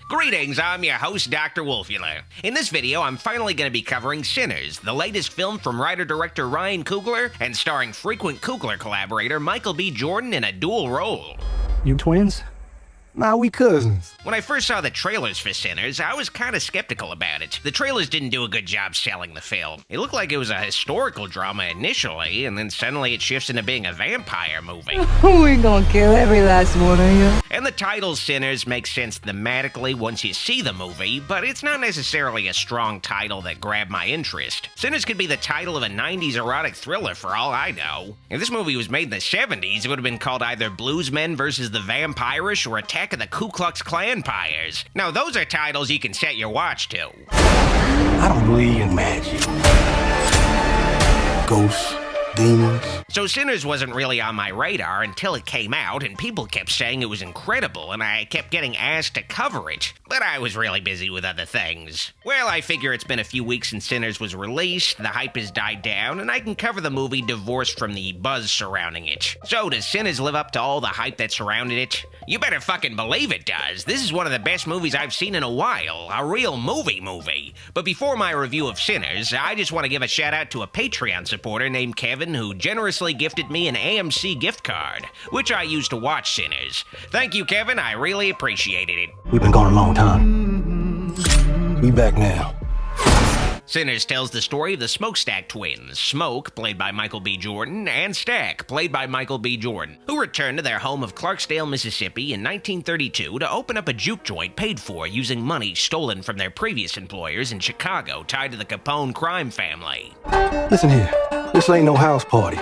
Greetings, I'm your host, Dr. Wolfula. In this video, I'm finally going to be covering Sinners, the latest film from writer-director Ryan Coogler and starring frequent Coogler collaborator Michael B. Jordan in a dual role. You twins? Nah, we cousins. When I first saw the trailers for Sinners, I was kind of skeptical about it. The trailers didn't do a good job selling the film. It looked like it was a historical drama initially, and then suddenly it shifts into being a vampire movie. We're gonna kill every last one of you. And the title Sinners makes sense thematically once you see the movie, but it's not necessarily a strong title that grabbed my interest. Sinners could be the title of a 90s erotic thriller for all I know. If this movie was made in the 70s, it would have been called either Bluesmen vs. the Vampirish or Attack of the Ku Klux Klan Pyres. Now those are titles you can set your watch to. I don't believe in magic. Ghosts, demons. So Sinners wasn't really on my radar until it came out, and people kept saying it was incredible, and I kept getting asked to cover it. But I was really busy with other things. Well, I figure it's been a few weeks since Sinners was released, the hype has died down, and I can cover the movie divorced from the buzz surrounding it. So does Sinners live up to all the hype that surrounded it? You better fucking believe it does. This is one of the best movies I've seen in a while, a real movie. But before my review of Sinners, I just want to give a shout out to a Patreon supporter named Kevin who generously gifted me an AMC gift card, which I used to watch Sinners. Thank you, Kevin, I really appreciated it. We've been gone a long time. We back now. Sinners tells the story of the Smokestack twins, Smoke, played by Michael B. Jordan, and Stack, played by Michael B. Jordan, who returned to their home of Clarksdale, Mississippi in 1932 to open up a juke joint paid for using money stolen from their previous employers in Chicago tied to the Capone crime family. Listen here, this ain't no house party.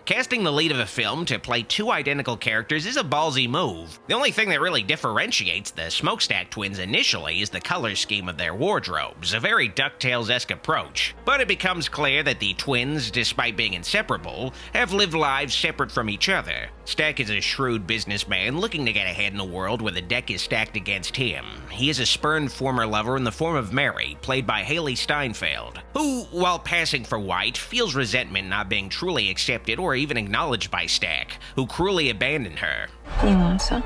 Casting the lead of a film to play two identical characters is a ballsy move. The only thing that really differentiates the Smokestack twins initially is the color scheme of their wardrobes, a very DuckTales-esque approach. But it becomes clear that the twins, despite being inseparable, have lived lives separate from each other. Stack is a shrewd businessman looking to get ahead in a world where the deck is stacked against him. He is a spurned former lover in the form of Mary, played by Haley Steinfeld, who, while passing for white, feels resentment not being truly accepted or even acknowledged by Stack, who cruelly abandoned her. You want some?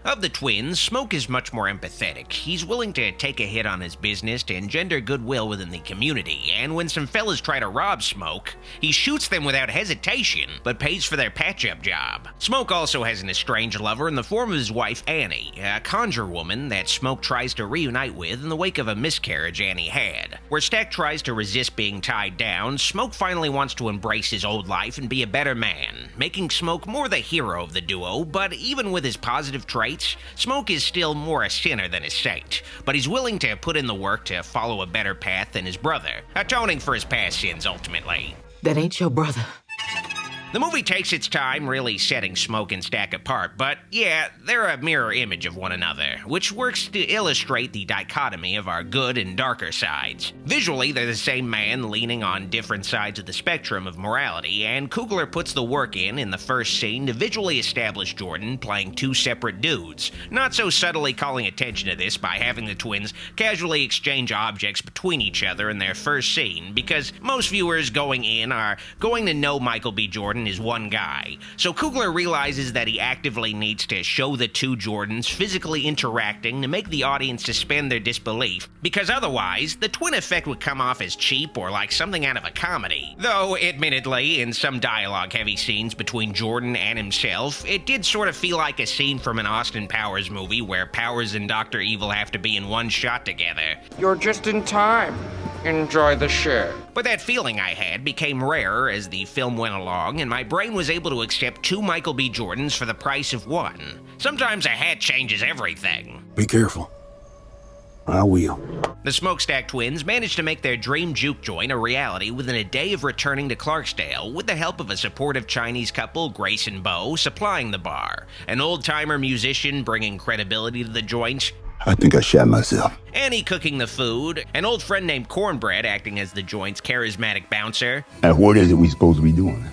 Of the twins, Smoke is much more empathetic. He's willing to take a hit on his business to engender goodwill within the community, and when some fellas try to rob Smoke, he shoots them without hesitation, but pays for their patch-up job. Smoke also has an estranged lover in the form of his wife Annie, a conjure woman that Smoke tries to reunite with in the wake of a miscarriage Annie had. Where Stack tries to resist being tied down, Smoke finally wants to embrace his old life and be a better man, making Smoke more the hero of the duo, but even with his positive traits, Smoke is still more a sinner than a saint, but he's willing to put in the work to follow a better path than his brother, atoning for his past sins ultimately. That ain't your brother. The movie takes its time really setting Smoke and Stack apart, but yeah, they're a mirror image of one another, which works to illustrate the dichotomy of our good and darker sides. Visually, they're the same man leaning on different sides of the spectrum of morality, and Coogler puts the work in the first scene to visually establish Jordan playing two separate dudes, not so subtly calling attention to this by having the twins casually exchange objects between each other in their first scene, because most viewers going in are going to know Michael B. Jordan is one guy. So Coogler realizes that he actively needs to show the two Jordans physically interacting to make the audience suspend their disbelief, because otherwise, the twin effect would come off as cheap or like something out of a comedy. Though, admittedly, in some dialogue-heavy scenes between Jordan and himself, it did sort of feel like a scene from an Austin Powers movie where Powers and Dr. Evil have to be in one shot together. You're just in time. Enjoy the show. But that feeling I had became rarer as the film went along, and my brain was able to accept two Michael B. Jordans for the price of one. Sometimes a hat changes everything. Be careful. I will. The Smokestack twins managed to make their dream juke joint a reality within a day of returning to Clarksdale with the help of a supportive Chinese couple, Grace and Bo, supplying the bar, an old-timer musician bringing credibility to the joint, I think I shot myself. Annie cooking the food, an old friend named Cornbread acting as the joint's charismatic bouncer, And what is it we supposed to be doing?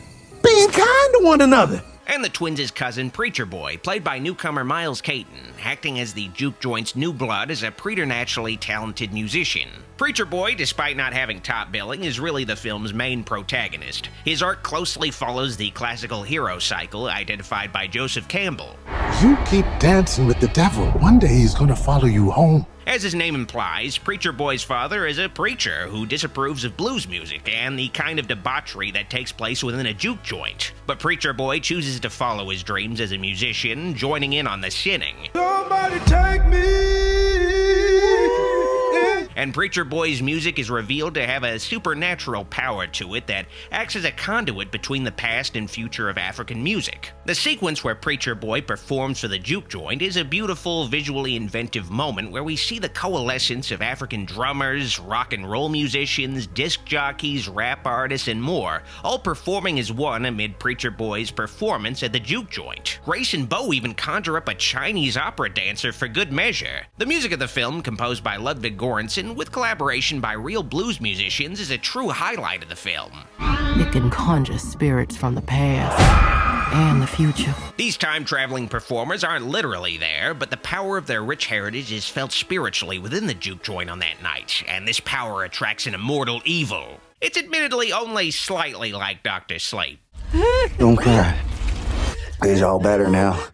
Being kind to one another. and the twins' cousin Preacher Boy, played by newcomer Miles Caton, acting as the juke joint's new blood as a preternaturally talented musician. Preacher Boy, despite not having top billing, is really the film's main protagonist. His arc closely follows the classical hero cycle identified by Joseph Campbell. You keep dancing with the devil. One day he's gonna follow you home. As his name implies, Preacher Boy's father is a preacher who disapproves of blues music and the kind of debauchery that takes place within a juke joint. But Preacher Boy chooses to follow his dreams as a musician, joining in on the sinning. Somebody take me. And Preacher Boy's music is revealed to have a supernatural power to it that acts as a conduit between the past and future of African music. The sequence where Preacher Boy performs for the juke joint is a beautiful, visually inventive moment where we see the coalescence of African drummers, rock and roll musicians, disc jockeys, rap artists, and more, all performing as one amid Preacher Boy's performance at the juke joint. Grace and Bo even conjure up a Chinese opera dancer for good measure. The music of the film, composed by Ludwig Göransson, with collaboration by real blues musicians, is a true highlight of the film. It can conjure spirits from the past and the future. These time-traveling performers aren't literally there, but the power of their rich heritage is felt spiritually within the juke joint on that night, and this power attracts an immortal evil. It's admittedly only slightly like Dr. Sleep. Don't cry. It's all better now.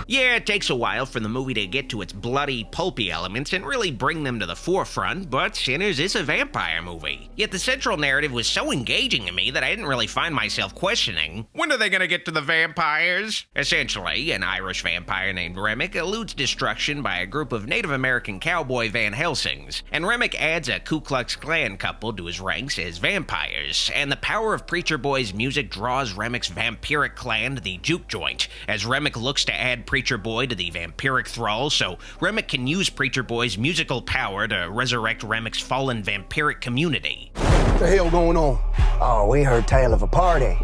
Yeah, it takes a while for the movie to get to its bloody, pulpy elements and really bring them to the forefront, but Sinners is a vampire movie. Yet the central narrative was so engaging to me that I didn't really find myself questioning, when are they gonna get to the vampires? Essentially, an Irish vampire named Remick eludes destruction by a group of Native American cowboy Van Helsings, and Remick adds a Ku Klux Klan couple to his ranks as vampires, and the power of Preacher Boy's music draws Remick's vampiric clan to the juke joint, as Remick looks to add Preacher Boy to the vampiric thrall, so Remick can use Preacher Boy's musical power to resurrect Remick's fallen vampiric community. What the hell going on? Oh, we heard tale of a party.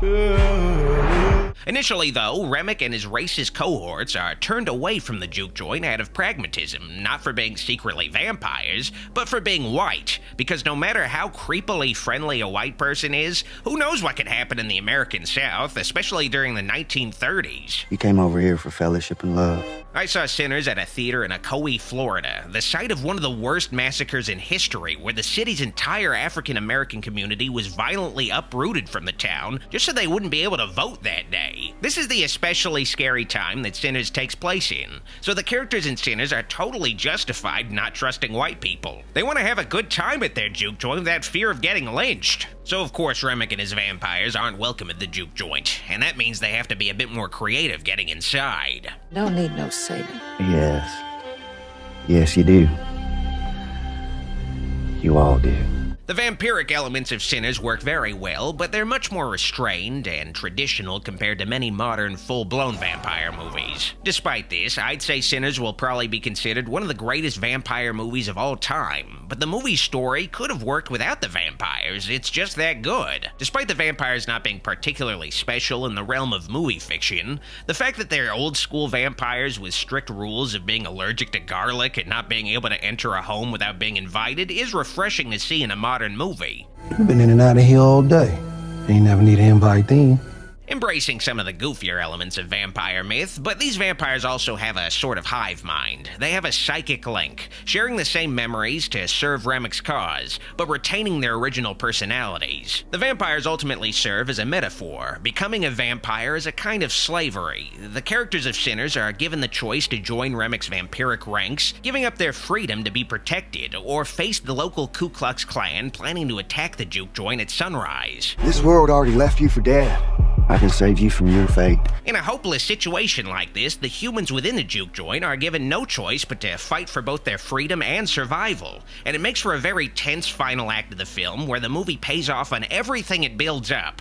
Initially, though, Remick and his racist cohorts are turned away from the juke joint out of pragmatism, not for being secretly vampires, but for being white, because no matter how creepily friendly a white person is, who knows what could happen in the American South, especially during the 1930s. You came over here for fellowship and love. I saw Sinners at a theater in Ocoee, Florida, the site of one of the worst massacres in history, where the city's entire African-American community was violently uprooted from the town just so they wouldn't be able to vote that day. This is the especially scary time that Sinners takes place in, so the characters in Sinners are totally justified not trusting white people. They want to have a good time at their juke joint without fear of getting lynched. So of course Remick and his vampires aren't welcome at the juke joint, and that means they have to be a bit more creative getting inside. Don't need no saving. Yes. Yes, you do. You all do. The vampiric elements of Sinners work very well, but they're much more restrained and traditional compared to many modern full-blown vampire movies. Despite this, I'd say Sinners will probably be considered one of the greatest vampire movies of all time, but the movie's story could have worked without the vampires, it's just that good. Despite the vampires not being particularly special in the realm of movie fiction, the fact that they're old-school vampires with strict rules of being allergic to garlic and not being able to enter a home without being invited is refreshing to see in a modern movie. You've been in and out of here all day. Ain't never need an invite then. Embracing some of the goofier elements of vampire myth, but these vampires also have a sort of hive mind. They have a psychic link, sharing the same memories to serve Remick's cause, but retaining their original personalities. The vampires ultimately serve as a metaphor. Becoming a vampire is a kind of slavery. The characters of Sinners are given the choice to join Remick's vampiric ranks, giving up their freedom to be protected, or face the local Ku Klux Klan planning to attack the juke joint at sunrise. This world already left you for dead. I can save you from your fate. In a hopeless situation like this, the humans within the juke joint are given no choice but to fight for both their freedom and survival, and it makes for a very tense final act of the film where the movie pays off on everything it builds up.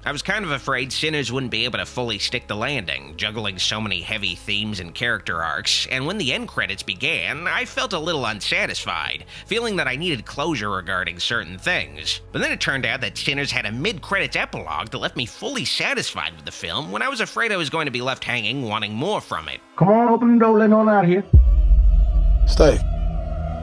I was kind of afraid Sinners wouldn't be able to fully stick the landing, juggling so many heavy themes and character arcs, and when the end credits began, I felt a little unsatisfied, feeling that I needed closure regarding certain things. But then it turned out that Sinners had a mid-credits epilogue that left me fully satisfied with the film when I was afraid I was going to be left hanging wanting more from it. Come on, open the door, let on out of here. Stay.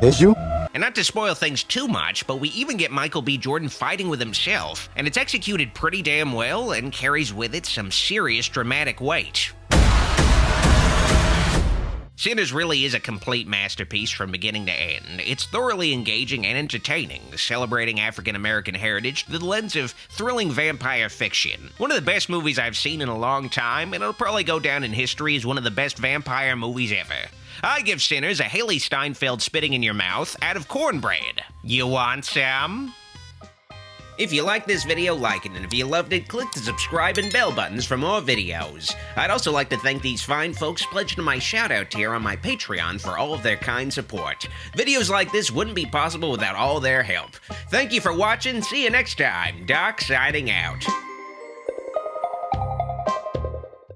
It's you? And not to spoil things too much, but we even get Michael B. Jordan fighting with himself, and it's executed pretty damn well and carries with it some serious dramatic weight. Sinners really is a complete masterpiece from beginning to end. It's thoroughly engaging and entertaining, celebrating African American heritage through the lens of thrilling vampire fiction. One of the best movies I've seen in a long time, and it'll probably go down in history as one of the best vampire movies ever. I give Sinners a Haley Steinfeld spitting in your mouth out of cornbread. You want some? If you liked this video, like it, and if you loved it, click the subscribe and bell buttons for more videos. I'd also like to thank these fine folks pledged to my shout-out tier on my Patreon for all of their kind support. Videos like this wouldn't be possible without all their help. Thank you for watching, see you next time. Doc signing out.